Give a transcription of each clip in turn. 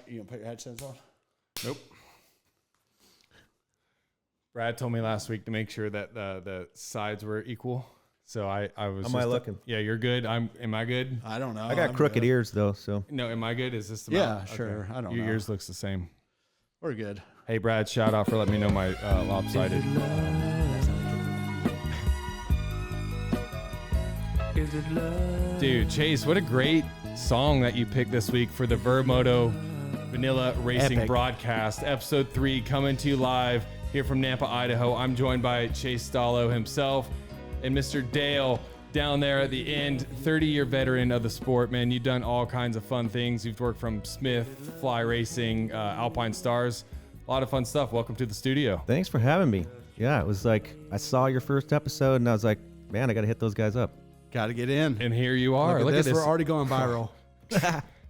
You gonna put your headphones on? Nope. Brad told me last week to make sure that the sides were equal. So I was. How am I looking? Yeah, you're good. Am I good? I don't know. I got crooked ears though, so. No, am I good? Is this the Yeah, sure. I don't know. Your ears looks the same. We're good. Hey, Brad, shout out for letting me know my lopsided. Dude, Chase, what a great song that you picked this week for the vurbmoto Vanilla Racing Epic. broadcast. Episode 3 coming to you live here from Nampa, Idaho. I'm joined by Chase Stallo himself and Mr. Dale down there at the end, 30-year veteran of the sport, man. You've done all kinds of fun things. You've worked from Smith, Fly Racing, Alpine Stars. A lot of fun stuff. Welcome to the studio. Thanks for having me. Yeah, it was like, I saw your first episode and I was like, man, I got to hit those guys up. Got to get in. And here you are. Look at this. We're already going viral.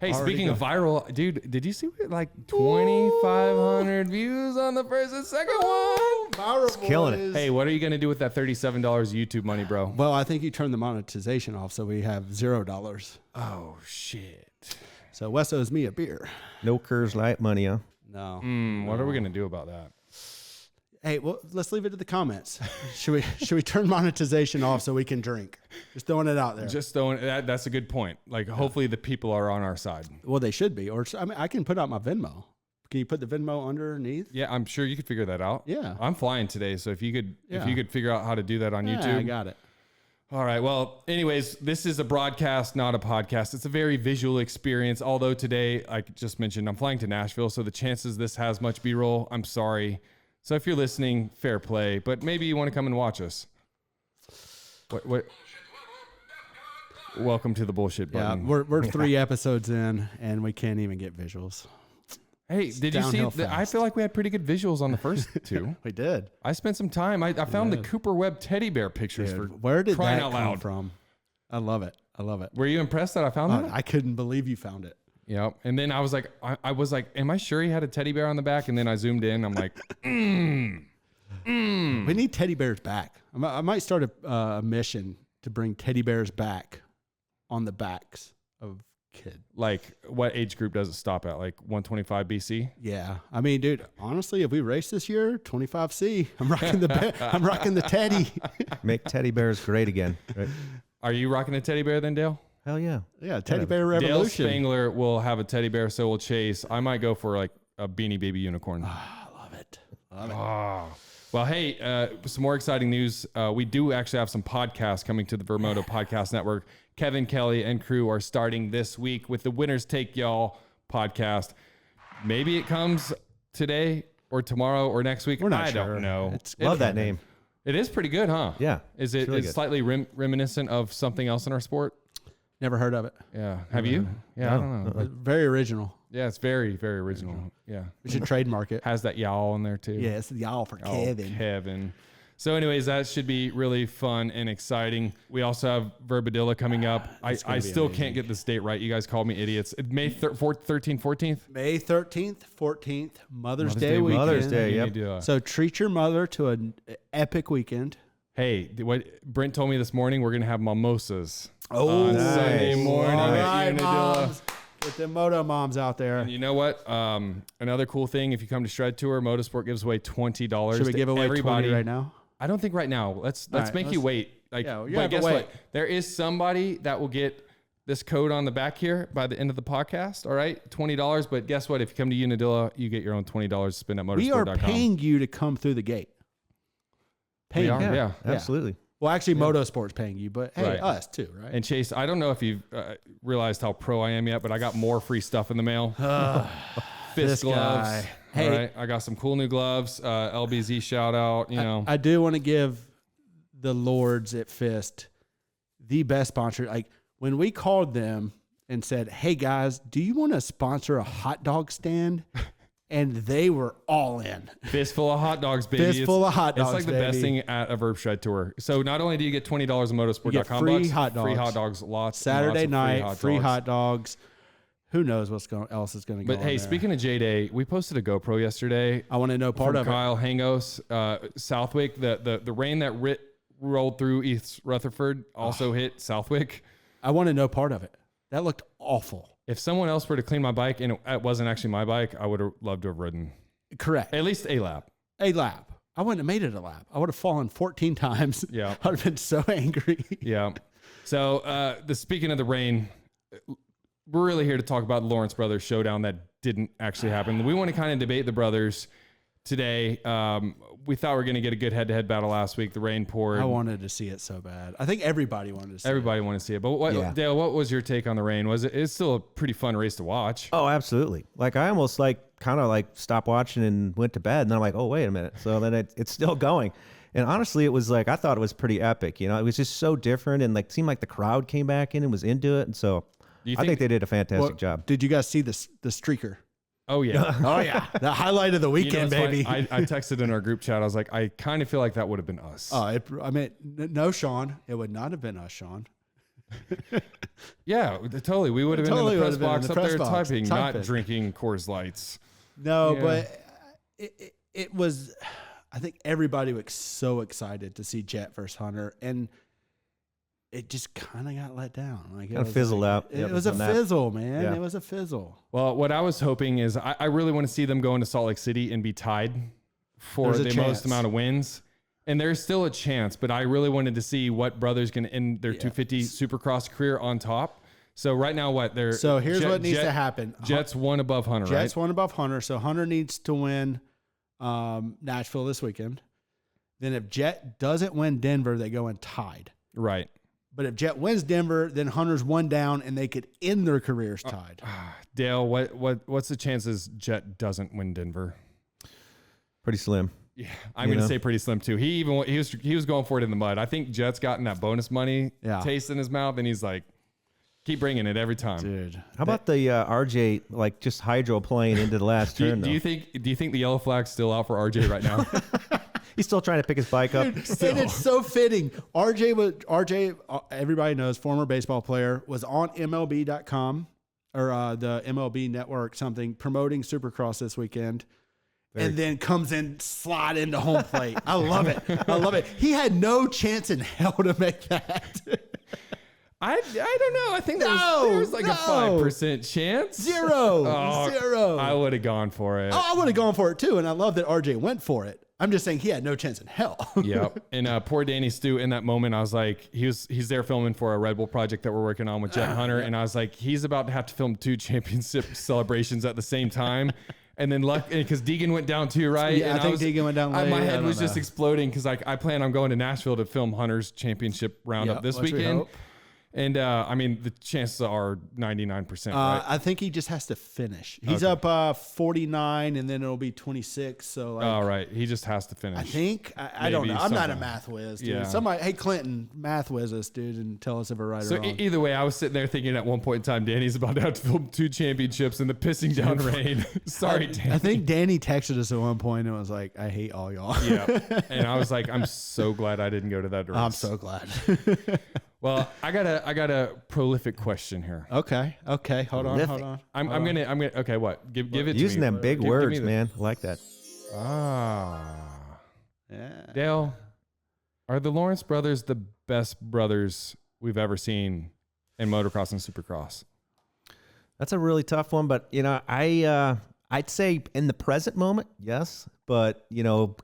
Hey, speaking of viral, dude, did you see like 2,500 views on the first and second one? Viral, killing it. Hey, what are you going to do with that $37 YouTube money, bro? Well, I think you turned the monetization off, so we have $0. Oh, shit. So Wes owes me a beer. No Coors Light money, huh? No. What are we going to do about that? Hey, well, let's leave it to the comments. Should we turn monetization off so we can drink? Just throwing it out there. Just throwing that's a good point. Like, hopefully the people are on our side. Well, they should be. Or I mean, I can put out my Venmo. Can you put the Venmo underneath? Yeah, I'm sure you could figure that out. Yeah. I'm flying today, so if you could figure out how to do that on YouTube. I got it. All right. Well, anyways, this is a broadcast, not a podcast. It's a very visual experience. Although today, like just mentioned, I'm flying to Nashville, so the chances this has much B-roll, I'm sorry. So if you're listening, fair play, but maybe you want to come and watch us. What? Welcome to the bullshit button. Yeah, we're 3 episodes in, and we can't even get visuals. Hey, did you see? I feel like we had pretty good visuals on the first 2. We did. I spent some time. I found the Cooper Webb teddy bear pictures. Dude, for where did crying that out come loud from? I love it. I love it. Were you impressed that I found that? I couldn't believe you found it. Yeah. And then I was like, am I sure he had a teddy bear on the back? And then I zoomed in. I'm like, We need teddy bears back. I might start a mission to bring teddy bears back on the backs of kids. like, what age group does it stop at? Like 125 BC? Yeah, I mean, dude. Honestly, if we race this year, 25C, I'm rocking the teddy. Make teddy bears great again. Right? Are you rocking a teddy bear then, Dale? Hell yeah. Yeah, teddy bear Dale revolution. Spangler will have a teddy bear, so will Chase. I might go for like a Beanie Baby unicorn. I love it. Love it. Well, hey, some more exciting news. We do actually have some podcasts coming to the Vurbmoto Podcast Network. Kevin Kelly and crew are starting this week with the Winners Take Y'all podcast. Maybe it comes today or tomorrow or next week. We're not I sure. don't know. Love that name. It is pretty good, huh? Yeah. Is it really is good. slightly reminiscent of something else in our sport? Never heard of it. Yeah. Have you? Yeah, I don't know. Very original. Yeah, it's very, very original. Yeah. We should trademark it. Has that y'all in there too. Yeah, it's the y'all for Kevin. Oh, Kevin. So anyways, that should be really fun and exciting. We also have Verbadilla coming up. I still amazing. can't get this date right. You guys called me idiots. May 13th, 14th? May 13th, 14th, Mother's Day weekend. Mother's Day, You yep. need to, So treat your mother to an epic weekend. hey, what Brent told me this morning, we're going to have mimosas Oh, on nice. Sunday morning All at right, Unadilla. moms. Get them moto moms out there. And you know what? Another cool thing, if you come to Shred Tour, Motorsport gives away $20 Should we to give away everybody 20 right now? I don't think right now. Let's right, make you wait. Like, Yeah, you but have to guess wait. what? There is somebody that will get this code on the back here by the end of the podcast. All right, $20. But guess what? If you come to Unadilla, you get your own $20 to spend at We are motorsport.com. paying you to come through the gate. We Paying are, you. yeah. Absolutely. Well, actually, Motorsport's paying you, but hey, Right. us too, right? And Chase, I don't know if you've realized how pro I am yet, but I got more free stuff in the mail. Fist this gloves. guy. All Hey. right, I got some cool new gloves. LBZ shout out. You know, I do want to give the Lords at Fist the best sponsor. Like when we called them and said, "Hey guys, do you want to sponsor a hot dog stand?" And they were all in. fistful of hot dogs, baby. Fistful of hot dogs, It's like the best baby. thing at a Vurb Shred Tour. So not only do you get $20 on motorsport.com, You get free bucks, hot free dogs. hot dogs, lots. and Saturday lots of night, free dogs. hot dogs. Who knows else is going to go But on hey, there. speaking of J-Day, we posted a GoPro yesterday. I want to know part from of it. Kyle Hangos, Southwick. The rain that rolled through East Rutherford also hit Southwick. I want to know part of it. That looked awful. if someone else were to clean my bike and it wasn't actually my bike, I would have loved to have ridden Correct. at least a lap. A lap. I wouldn't have made it a lap. I would have fallen 14 times. Yeah. I'd have been so angry. Yeah. So speaking of the rain, we're really here to talk about the Lawrence Brothers showdown that didn't actually happen. We want to kind of debate the brothers today. We thought we were going to get a good head-to-head battle last week. The rain poured. I wanted to see it so bad. I think everybody wanted to see Everybody wanted to see it. But Dale, what was your take on the rain? It's still a pretty fun race to watch. Oh, absolutely. Like I almost kind of stopped watching and went to bed. And then I'm like, oh, wait a minute. So then it's still going. And honestly, it was I thought it was pretty epic. It was just so different and seemed like the crowd came back in and was into it. And so I think they did a fantastic job. Did you guys see the streaker? Oh, yeah. Oh, yeah. The highlight of the weekend, baby. I texted in our group chat. I was like, I kind of feel like that would have been us. No, Sean. It would not have been us, Sean. Yeah, totally. We would have been in the press box up there typing, not drinking Coors Lights. No, but it was, I think everybody was so excited to see Jet versus Hunter, and it just kind of got let down. It kind of fizzled out. It was a fizzle, man. Yeah. It was a fizzle. Well, what I was hoping is I really want to see them go into Salt Lake City and be tied for the most amount of wins. And there's still a chance, but I really wanted to see what brothers can end their 250 Supercross career on top. So right now, here's what needs to happen. Jet's one above Hunter, right? Jet's one above Hunter. So Hunter needs to win Nashville this weekend. Then if Jet doesn't win Denver, they go in tied. Right. But if Jet wins Denver, then Hunter's one down, and they could end their careers tied. Dale, what's the chances Jet doesn't win Denver? Pretty slim. Yeah, I'm going to say pretty slim too. He was going for it in the mud. I think Jet's gotten that bonus money taste in his mouth, and he's like, keep bringing it every time, dude. How about the RJ just hydroplane into the last turn? Do you think the yellow flag's still out for RJ right now? He's still trying to pick his bike up. And it's so fitting. RJ, everybody knows, former baseball player, was on MLB.com or the MLB network, something, promoting Supercross this weekend. And then comes in, slide into home plate. I love it. I love it. He had no chance in hell to make that. I don't know. I think there was a 5% chance. Zero. I would have gone for it. Oh, I would have gone for it too. And I love that RJ went for it. I'm just saying he had no chance in hell. Yeah. And poor Danny Stu, in that moment, I was like, he's there filming for a Red Bull project that we're working on with Jet and Hunter. And I was like, he's about to have to film 2 championship celebrations at the same time. And then because Deegan went down too, right? Yeah, and I think Deegan went down late. My head was just exploding because I plan on going to Nashville to film Hunter's championship roundup this weekend. And the chances are 99%. Right? I think he just has to finish. He's up 49, and then it'll be 26. So, all right, he just has to finish. I think. I don't know. I'm not a math whiz, dude. Yeah. Somebody, hey Clinton, math whiz us, dude, and tell us if we're right or wrong. Either way, I was sitting there thinking at one point in time, Danny's about to have to film 2 championships in the pissing down rain. Sorry, Danny. I think Danny texted us at one point and was like, "I hate all y'all." Yeah, and I was like, I'm so glad I didn't go to that race. I'm so glad. Well, I got a prolific question here. Okay. Hold on. I'm gonna. Okay, what? Give it to me. Using them big words, man. I like that. Yeah. Dale, are the Lawrence brothers the best brothers we've ever seen in motocross and supercross? That's a really tough one, but I'd say in the present moment, yes. But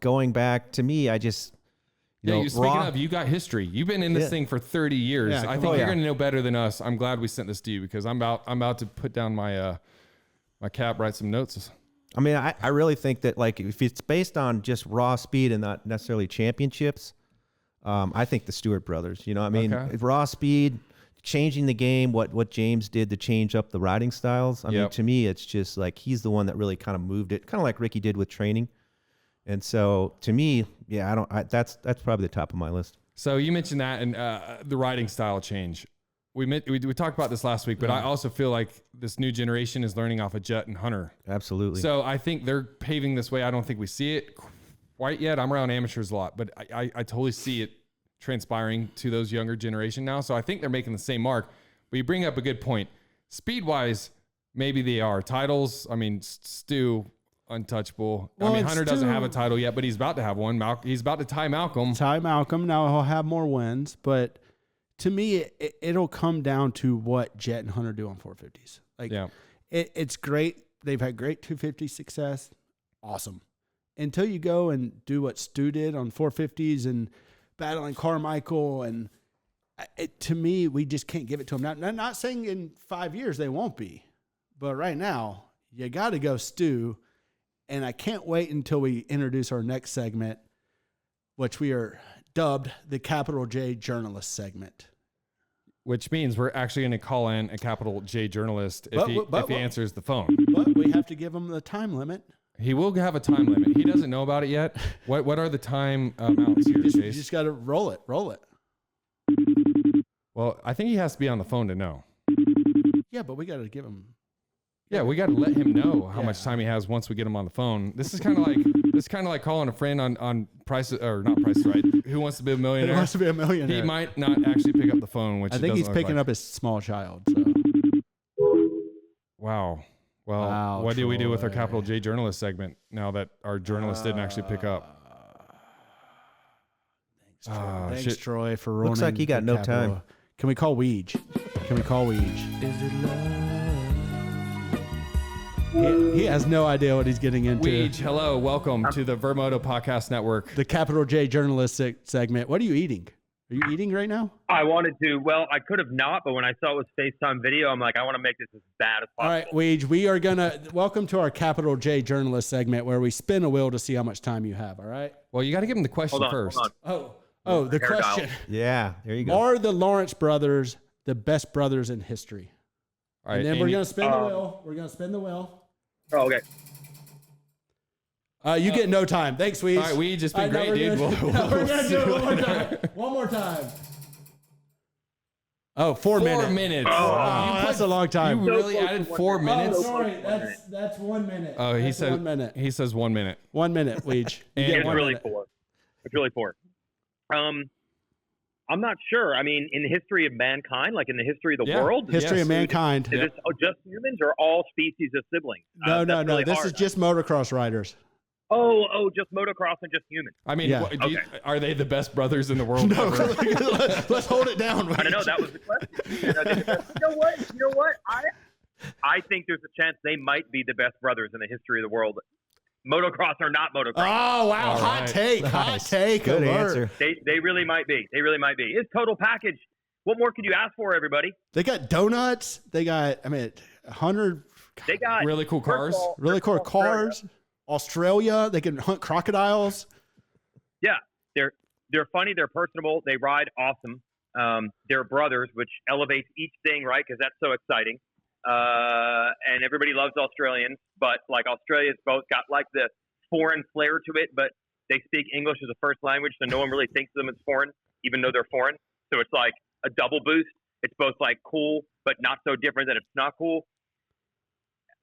going back to me, I just. Speaking of, you got history. You've been in this thing for 30 years. Yeah, I think you're going to know better than us. I'm glad we sent this to you because I'm about to put down my my cap, write some notes. I mean, I really think that if it's based on just raw speed and not necessarily championships, I think the Stewart brothers. Raw speed, changing the game. What James did to change up the riding styles. I mean, to me, it's just he's the one that really kind of moved it, kind of like Ricky did with training. And so, to me, that's probably the top of my list. So you mentioned that and the riding style change. We talked about this last week, but I also feel like this new generation is learning off of Jet and Hunter. Absolutely. So I think they're paving this way. I don't think we see it quite yet. I'm around amateurs a lot, but I totally see it transpiring to those younger generation now. So I think they're making the same mark. But you bring up a good point. Speed-wise, maybe they are. Titles, Stu... untouchable. Well, Hunter doesn't have a title yet, but he's about to have one. He's about to tie Malcolm. Now he'll have more wins, but to me, it'll come down to what Jet and Hunter do on 450s. Like, it's great. They've had great 250 success. Awesome. Until you go and do what Stu did on 450s and battling Carmichael. And to me, we just can't give it to them. Now, I'm not saying in 5 years they won't be, but right now you got to go Stu. And I can't wait until we introduce our next segment, which we are dubbed the Capital J Journalist segment. Which means we're actually going to call in a capital J journalist if he answers the phone. But we have to give him the time limit. He will have a time limit. He doesn't know about it yet. What are the time amounts here, Chase? You just got to roll it. Well, I think he has to be on the phone to know. Yeah, but we got to give him. Yeah, we got to let him know how much time he has once we get him on the phone. This is kind of like calling a friend on Price or not Price Right. Who Wants to Be a Millionaire? Who Wants to Be a Millionaire? He might not actually pick up the phone, which I think he's picking up his small child. So. Wow. Well, what do we do with our Capital J Journalist segment now that our journalist didn't actually pick up? Thanks, Troy, for ruining. Looks like you got no time. Can we call Weege? Is it love? He has no idea what he's getting into. Weege, hello. Welcome to the Vurbmoto Podcast Network. The Capital J Journalist segment. What are you eating? Are you eating right now? I wanted to. Well, I could have not, but when I saw it was FaceTime video, I'm like, I want to make this as bad as possible. All right, Weege, we are going to welcome to our Capital J Journalist segment where we spin a wheel to see how much time you have. All right. Well, you got to give him the question first. Hold on. The question. Yeah, there you go. Are the Lawrence brothers the best brothers in history? All right, and then we're going to spin the wheel. We're going to spin the wheel. Oh, okay. You get no time. Thanks, Weege. All right, Weege, it's been great, dude. We're going to do it one more time. One more time. Oh, 4 minutes. 4 minutes. Oh, that's a long time. You really added 4 minutes? Oh, sorry. That's 1 minute. Oh, he said 1 minute. He says 1 minute. 1 minute, Weege. It's really 4. It's really 4. I'm not sure. I mean, in the history of mankind, like in the history of the world? History of mankind. Is this just humans or all species of siblings? No. This is just motocross riders. Oh, just motocross and just humans. I mean, are they the best brothers in the world? No, let's hold it down. I don't know. That was the question. You know what? I think there's a chance they might be the best brothers in the history of the world. Motocross or not motocross. Oh, wow. All hot right. take. Nice. Hot take. Good Alert. answer. They really might be. It's total package. What more could you ask for, everybody? They got donuts. They got, 100. They got really cool cars. Really cool cars. Australia. They can hunt crocodiles. Yeah. They're funny. They're personable. They ride awesome. They're brothers, which elevates each thing, right? Because that's so exciting. And everybody loves Australians, but like Australia's both got like the foreign flair to it, but they speak English as a first language, so no one really thinks of them as foreign, even though they're foreign. So it's like a double boost. It's both like cool, but not so different that it's not cool.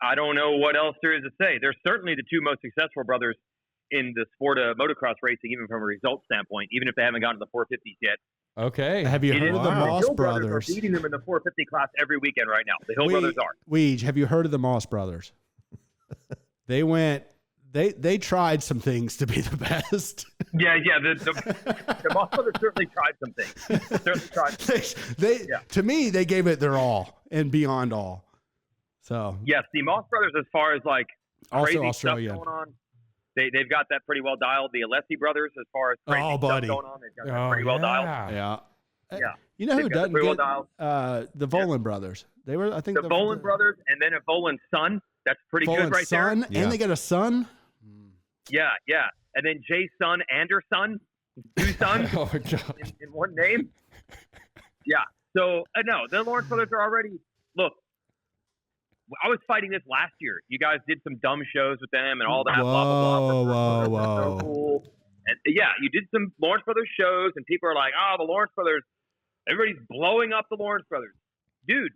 I don't know what else there is to say. They're certainly the two most successful brothers in the sport of motocross racing, even from a result standpoint, even if they haven't gotten to the 450s yet. Okay. Have you heard of the Moss Hill brothers? are beating them in the 450 class every weekend right now. The Hill brothers are. Weege, have you heard of the Moss brothers? They tried some things to be the best. Yeah. The Moss brothers certainly tried some things. To me, they gave it their all and beyond all. So yes, the Moss brothers, as far as like also crazy Australian. stuff going on, they've got that pretty well dialed. The Alessi brothers, as far as crazy stuff going on, they've got that pretty well dialed. Yeah. Yeah. You know who doesn't get well the Volan brothers? They were, I think, the Volan brothers, and then a Volan son. That's pretty good right there. And they got a son. Yeah. And then Jay's son and her son, 2 sons Oh my God. in one name. Yeah. So no, the Lawrence brothers are already. Look, I was fighting this last year. You guys did some dumb shows with them and all that. Whoa. So cool. And yeah, you did some Lawrence Brothers shows, and people are like, "Oh, the Lawrence Brothers." Everybody's blowing up the Lawrence Brothers. Dude,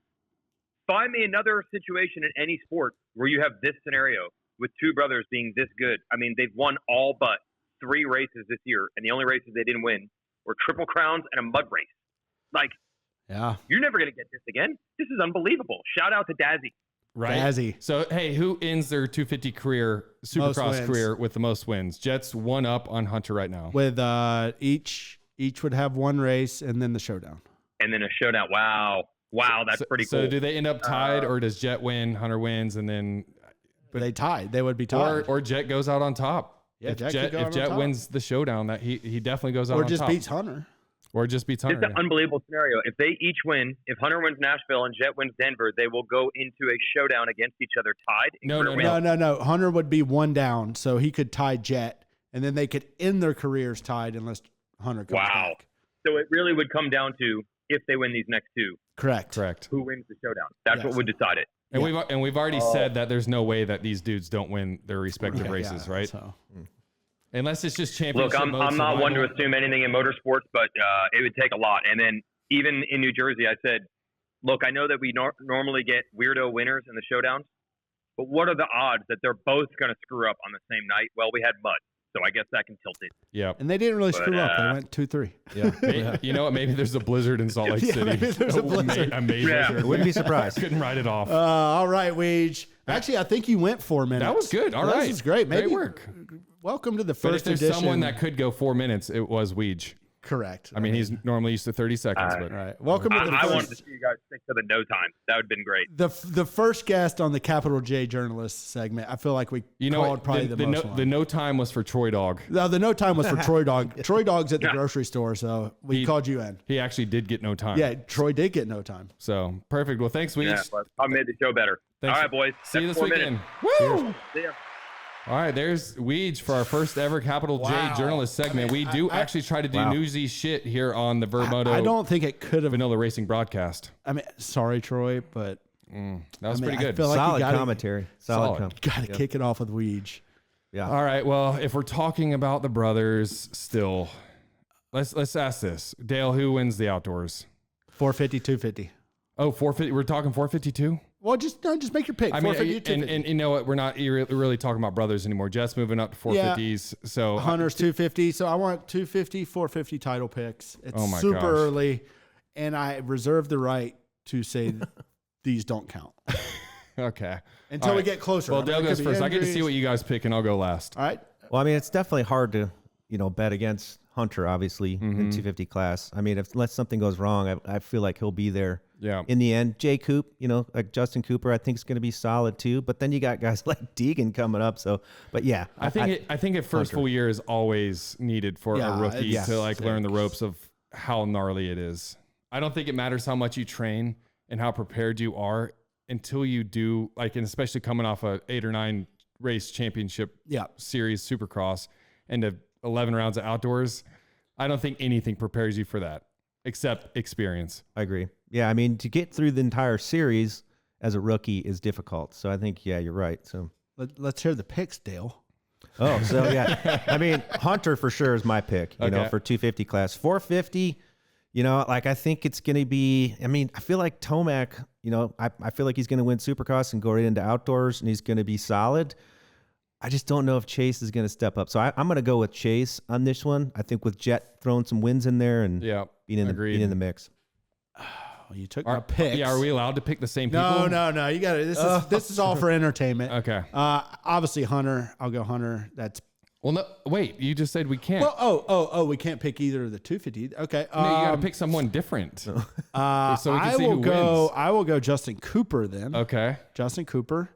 find me another situation in any sport where you have this scenario with 2 brothers being this good. I mean, they've won all but 3 races this year, and the only races they didn't win were Triple Crowns and a mud race. Like, yeah, you're never going to get this again. This is unbelievable. Shout out to Dazzy. Right. Dazzy. So, hey, who ends their 250 career, Supercross career with the most wins? Jets 1 up on Hunter right now. With each would have 1 race and then the showdown. And then a showdown. Wow. Wow, that's pretty cool. So do they end up tied, or does Jet win, Hunter wins, and then they tied? They would be tied. Or Jet goes out on top. Yeah, if Jet wins the showdown, that he definitely goes out on top. Or just beats Hunter. Or just beats Hunter. It's an unbelievable scenario. If they each win, if Hunter wins Nashville and Jet wins Denver, they will go into a showdown against each other tied. No. Hunter would be one down, so he could tie Jet, and then they could end their careers tied unless Hunter comes back. So it really would come down to if they win these next two. Correct. Who wins the showdown? That's what would decide it. And we've already said that there's no way that these dudes don't win their respective races, right? So. Unless it's just championship. Look, I'm not one to assume anything in motorsports, but it would take a lot. And then even in New Jersey, I said, look, I know that we normally get weirdo winners in the showdowns, but what are the odds that they're both going to screw up on the same night? Well, we had mud, so I guess that can tilt it. Yeah. And they didn't really screw up. They went 2-3. Yeah. You know what? Maybe there's a blizzard in Salt Lake City. Maybe there's a blizzard. blizzard. Wouldn't be surprised. Couldn't write it off. All right, Weege. Actually, I think you went 4 minutes. That was good. All right. This is great. Great work. Welcome to the But if first there's edition. someone that could go 4 minutes, it was Weege. Correct. I mean, he's normally used to 30 seconds. But All right. Welcome to the I first. wanted to see you guys stick to the no time. That would have been great. The first guest on the Capital J Journalist segment. I feel like we called probably the most one. The no time was for Troy Dog. No, the no time was for Troy Dog. Troy Dog's at the grocery store, so we called you in. He actually did get no time. Yeah, Troy did get no time. So perfect. Well, thanks, Weege. Yeah, but I made the show better. Thanks. All right, boys. See you That's this 4 weekend. minutes. Woo! See ya. All right, there's Weege for our first ever Capital J Journalist segment. We do actually try to do newsy shit here on the VurbMoto. I don't think it could have. Vanilla Racing broadcast. I mean, sorry, Troy, but That was pretty good. I feel like Solid you commentary. Solid. got to kick it off with Weege. Yeah. All right. Well, if we're talking about the brothers, still, let's ask this: Dale, who wins the outdoors? 450, 250. Oh, 450. We're talking 452. Well, just make your pick. I mean, 450, 250. and you know what? We're not really talking about brothers anymore. Jet's moving up to 450s. So Hunter's 250. So I want 250, 450 title picks. It's Oh my super gosh. early, and I reserve the right to say these don't count okay. until All we right. get closer. Well, I mean, Dale it goes could be first. I get to see injuries. what you guys pick, and I'll go last. All right. Well, I mean, it's definitely hard to, bet against Hunter, obviously, in 250 class. I mean, unless something goes wrong, I feel like he'll be there. Yeah. In the end, Jay Coop, like Justin Cooper, I think is going to be solid too. But then you got guys like Deegan coming up. So, but yeah, I think a first full year is always needed for a rookie to learn the ropes of how gnarly it is. I don't think it matters how much you train and how prepared you are until you do, and especially coming off a 8 or 9 race championship series Supercross and 11 rounds of outdoors. I don't think anything prepares you for that except experience. I agree. Yeah, I mean, to get through the entire series as a rookie is difficult. So I think, you're right. So Let's hear the picks, Dale. Oh, so yeah. I mean, Hunter for sure is my pick, for 250 class. 450, I think it's going to be, I feel like Tomac, I feel like he's going to win Supercross and go right into outdoors and he's going to be solid. I just don't know if Chase is going to step up. So I'm going to go with Chase on this one. I think with Jet throwing some wins in there and being in the mix. You took my picks. Yeah, are we allowed to pick the same people? No. You got it. This is all for entertainment. Okay. Obviously, Hunter. I'll go Hunter. That's Well, no, wait. You just said we can't. well. We can't pick either of the 250. Okay. No, you got to pick someone different. So we can I see will who go. wins. I will go Justin Cooper then. Okay. Justin Cooper,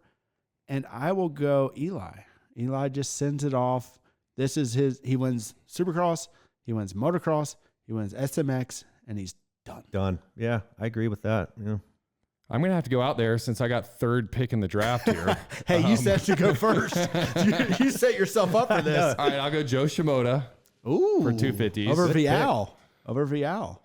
and I will go Eli. Eli just sends it off. This is his. He wins Supercross. He wins Motocross. He wins SMX, and he's done. Yeah, I agree with that. Yeah. I'm going to have to go out there since I got third pick in the draft here. Hey, you said to go first. you set yourself up for this. All right, I'll go Joe Shimoda. Ooh, for 250s. over Good Vial. Over Vial.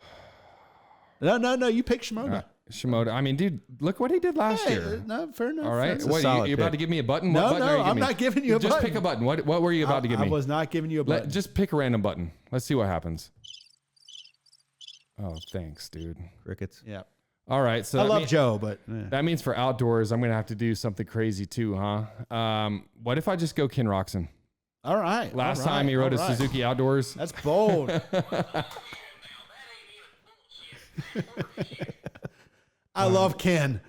No. You pick Shimoda. Shimoda. I mean, dude, look what he did last year. No, fair enough. All right. That's What, solid you about pick. to give me a button? No, What button are you I'm giving not me? giving you a Just button. pick a button. What were you about to give me? I was not giving you a button. Just pick a random button. Let's see what happens. Oh, thanks, dude. Crickets. Yeah. All right. So I love Joe, but that means for outdoors, I'm going to have to do something crazy too, huh? What if I just go Ken Roxon? all right. Last time he rode a Suzuki Outdoors. That's bold. I love Ken.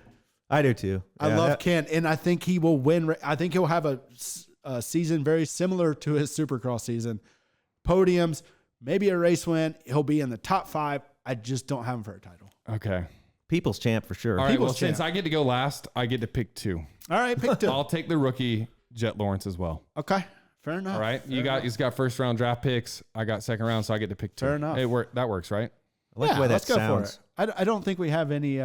I do too. I love Ken, and I think he will win. I think he'll have a season very similar to his Supercross season. Podiums, maybe a race win. He'll be in the top 5. I just don't have him for a title. Okay. People's champ for sure. All right, well, People's champ. since I get to go last, I get to pick 2. All right, pick 2. I'll take the rookie, Jet Lawrence, as well. Okay, fair enough. All right, he's got first round draft picks. I got second round, so I get to pick 2. Fair enough. That works, right? I like the way that let's go sounds. for it. I don't think we have any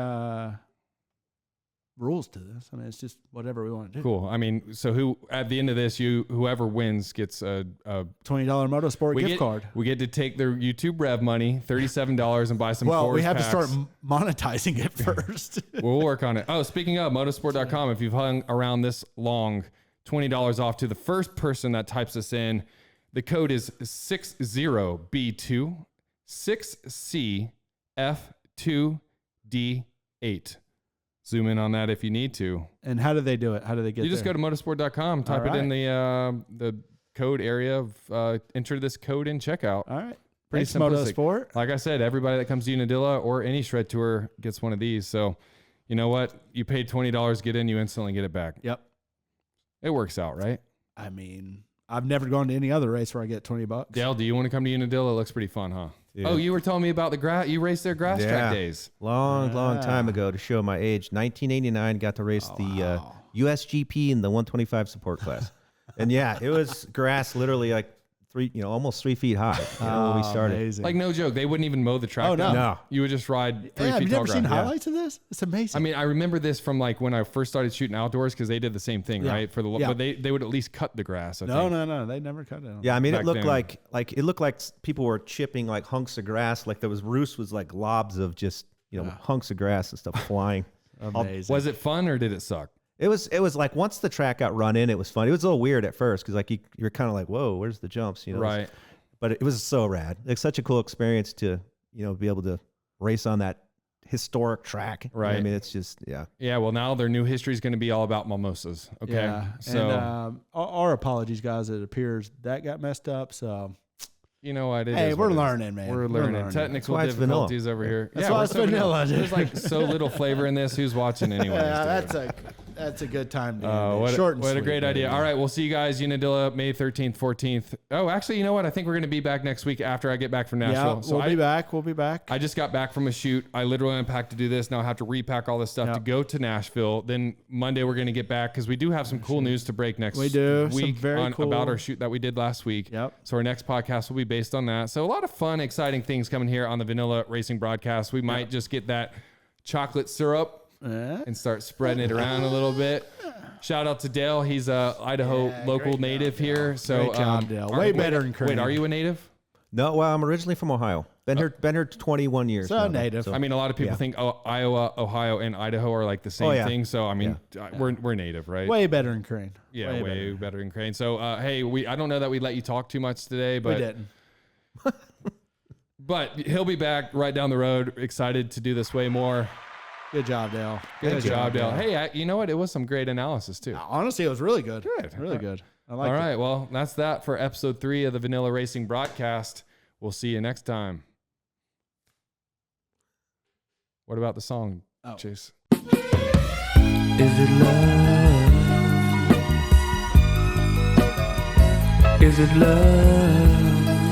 rules to this. I mean, it's just whatever we want to do. Cool. I mean, so at the end of this, whoever wins gets a $20 motorsport gift card. We get to take their YouTube Rev money, $37, and buy some. Well, we Coors have packs. to start monetizing it first. We'll work on it. Oh, speaking of motorsport.com, if you've hung around this long, $20 off to the first person that types this in. The code is 60B2 6CF2D8. Zoom in on that if you need to. And how do they do it? How do they get You just there? go to motorsport.com, type it in the code area, enter this code in checkout. All right. Pretty Thanks, simplistic. Motorsport. Like I said, everybody that comes to Unadilla or any shred tour gets one of these. So, you know what? You paid $20 to get in, you instantly get it back. Yep. It works out, right? I mean, I've never gone to any other race where I get $20. Dale, do you want to come to Unadilla? It looks pretty fun, huh? Yeah. Oh, you were telling me about the grass. You raced their grass track days. Long time ago, to show my age. 1989, got to race the USGP in the 125 support class. And yeah, it was grass literally like almost 3 feet high when we started. Amazing. Like, no joke. They wouldn't even mow the track. Oh, no. down. No. You would just ride 3 have feet you tall never seen grass. highlights of this? It's amazing. I mean, I remember this from like when I first started shooting outdoors because they did the same thing, Yeah. right? But they would at least cut the grass. I think. No. They never cut it. Yeah, I mean, Back it looked then. like people were chipping like hunks of grass. Like Roos was like lobs of just hunks of grass and stuff flying. Amazing. Was it fun or did it suck? It was like once the track got run in, it was fun. It was a little weird at first because like you're kind of like, whoa, where's the jumps? Right. But it was so rad. It's such a cool experience to be able to race on that historic track. Right. I mean, it's just Yeah. Well, now their new history is going to be all about mimosas. Okay. Yeah. So And, our apologies, guys. It appears that got messed up. So you know what? It hey, is we're what it is. learning, man. We're learning. Technical That's why it's vanilla. difficulties over here. That's why we're it's vanilla, dude. There's like so little flavor in this. Who's watching anyways? Yeah, dude? that's a good time. To What Short and a great sweet, idea. baby. All right, we'll see you guys Unadilla May 13th, 14th. Oh, actually, you know what? I think we're going to be back next week after I get back from Nashville. Yeah, we'll be back. I just got back from a shoot. I literally unpacked to do this. Now I have to repack all this stuff to go to Nashville. Then Monday we're going to get back because we do have some cool news to break next week about our shoot that we did last week. Yep. So our next podcast will be based on that. So a lot of fun, exciting things coming here on the Vanilla Racing broadcast. We might just get that chocolate syrup and start spreading it around a little bit. Shout out to Dale. He's a Idaho local native here. So Great job, Dale. Way better than Crane. Wait, are you a native? no. Well, I'm originally from Ohio. Been here 21 years. So now, native. so- I mean, a lot of people think Iowa, Ohio, and Idaho are like the same thing. So I mean, we're native, right? Way better than Crane. Yeah, way better than Crane. So hey, I don't know that we let you talk too much today, but We didn't. But he'll be back right down the road. Excited to do this way more. Good job, Dale. Good job, Dale. Hey, you know what? It was some great analysis too. Honestly, it was really good. Good. Really good. I like All it. right, well, that's that for episode 3 of the Vanilla Racing broadcast. We'll see you next time. What about the song, Chase? Is it love? Is it love?